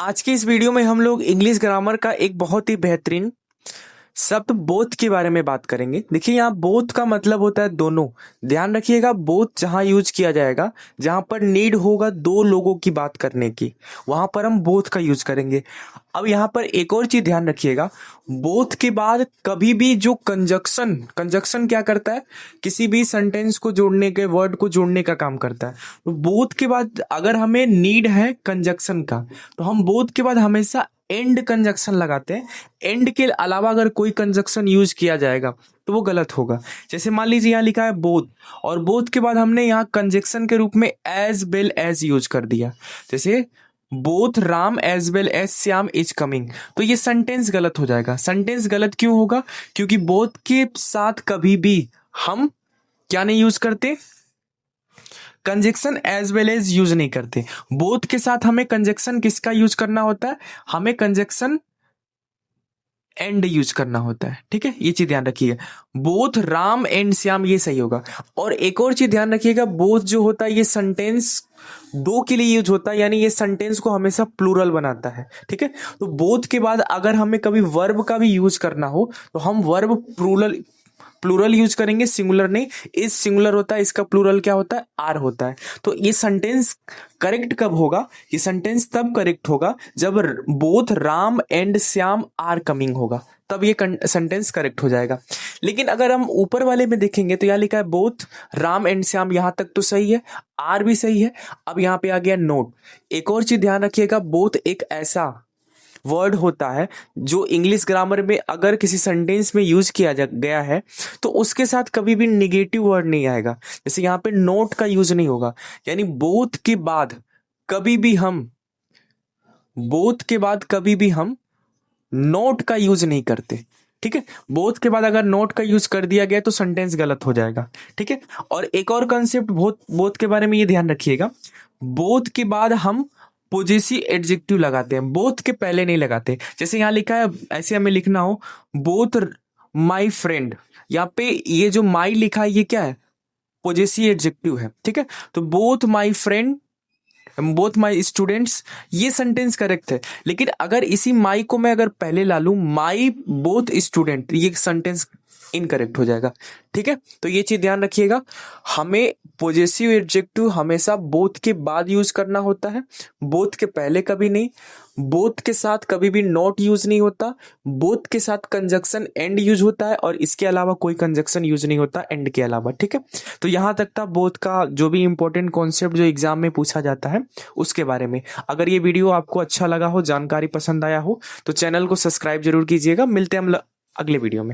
आज के इस वीडियो में हम लोग इंग्लिश ग्रामर का एक बहुत ही बेहतरीन शब्द बोथ के बारे में बात करेंगे। देखिए, यहाँ बोथ का मतलब होता है दोनों। ध्यान रखिएगा, बोथ जहाँ यूज किया जाएगा, जहाँ पर नीड होगा दो लोगों की बात करने की, वहां पर हम बोथ का यूज करेंगे। अब यहाँ पर एक और चीज ध्यान रखिएगा, बोथ के बाद कभी भी जो कंजक्शन कंजक्शन क्या करता है, किसी भी सेंटेंस को जोड़ने के, वर्ड को जोड़ने का काम करता है। तो बोथ के बाद अगर हमें नीड है कंजक्शन का, तो हम बोथ के बाद हमेशा एंड कंजक्शन लगाते हैं। एंड के अलावा अगर कोई कंजक्शन यूज किया जाएगा तो वो गलत होगा। जैसे मान लीजिए यहाँ लिखा है बोथ, और बोथ के बाद हमने यहाँ कंजक्शन के रूप में एज वेल एज यूज कर दिया। जैसे both Ram as well as Shyam is coming, तो ये सेंटेंस गलत हो जाएगा। सेंटेंस गलत क्यों होगा? क्योंकि बोथ के साथ कभी भी हम क्या नहीं यूज करते, conjunction as well as use नहीं करते। बोथ के साथ हमें कंजक्शन किसका यूज करना होता है? हमें कंजक्शन एंड यूज करना होता है। ठीक है, ये चीज ध्यान रखिए। बोथ राम एंड श्याम, ये सही होगा। और एक और चीज ध्यान रखिएगा, बोथ जो होता है ये सेंटेंस दो के लिए यूज होता है, यानी ये सेंटेंस को हमेशा प्लूरल बनाता है। ठीक है, तो बोथ के बाद अगर हमें कभी वर्ब का भी यूज करना हो तो हम वर्ब प्लूरल प्लूरल यूज करेंगे, सिंगुलर नहीं। इस सिंगुलर होता है, इसका प्लूरल क्या होता है? आर होता है। तो ये सेंटेंस करेक्ट कब होगा? ये सेंटेंस तब करेक्ट होगा जब both Ram and Shyam are coming होगा, तब ये सेंटेंस करेक्ट हो जाएगा। लेकिन अगर हम ऊपर वाले में देखेंगे तो यहाँ लिखा है बोथ राम एंड श्याम, यहां तक तो सही है, आर भी सही है। अब यहाँ पे आ गया नोट। एक और चीज ध्यान रखिएगा, बोथ एक ऐसा वर्ड होता है जो इंग्लिश ग्रामर में अगर किसी सेंटेंस में यूज किया गया है तो उसके साथ कभी भी निगेटिव वर्ड नहीं आएगा। जैसे यहाँ पे नोट का यूज नहीं होगा, यानी बोथ के बाद कभी भी हम नोट का यूज नहीं करते। ठीक है, बोथ के बाद अगर नोट का यूज कर दिया गया तो सेंटेंस गलत हो जाएगा। ठीक है, और एक और कंसेप्ट बोथ के बारे में ये ध्यान रखिएगा, बोथ के बाद हम पोजेसिव एडजेक्टिव लगाते हैं, बोथ के पहले नहीं लगाते। जैसे यहाँ लिखा है, ऐसे हमें लिखना हो बोथ माई फ्रेंड, यहाँ पे ये जो माई लिखा है ये क्या है? पोजेसिव एडजेक्टिव है। ठीक है, तो both my friend, both my students, ये सेंटेंस करेक्ट है। लेकिन अगर इसी माई को मैं अगर पहले ला लूं, माई बोथ स्टूडेंट, ये सेंटेंस इनकरेक्ट हो जाएगा। ठीक है, तो ये चीज ध्यान रखिएगा, हमें पोजेसिव एडजेक्टिव हमेशा बोथ के बाद यूज करना होता है, बोथ के पहले कभी नहीं। बोथ के साथ कभी भी नॉट यूज नहीं होता, बोथ के साथ कंजक्शन एंड यूज होता है, और इसके अलावा कोई कंजक्शन यूज नहीं होता एंड के अलावा। ठीक है, तो यहां तक था बोथ का जो भी इंपॉर्टेंट कॉन्सेप्ट जो एग्जाम में पूछा जाता है उसके बारे में। अगर ये वीडियो आपको अच्छा लगा हो, जानकारी पसंद आया हो, तो चैनल को सब्सक्राइब जरूर कीजिएगा। मिलते हैं हम अगले वीडियो में।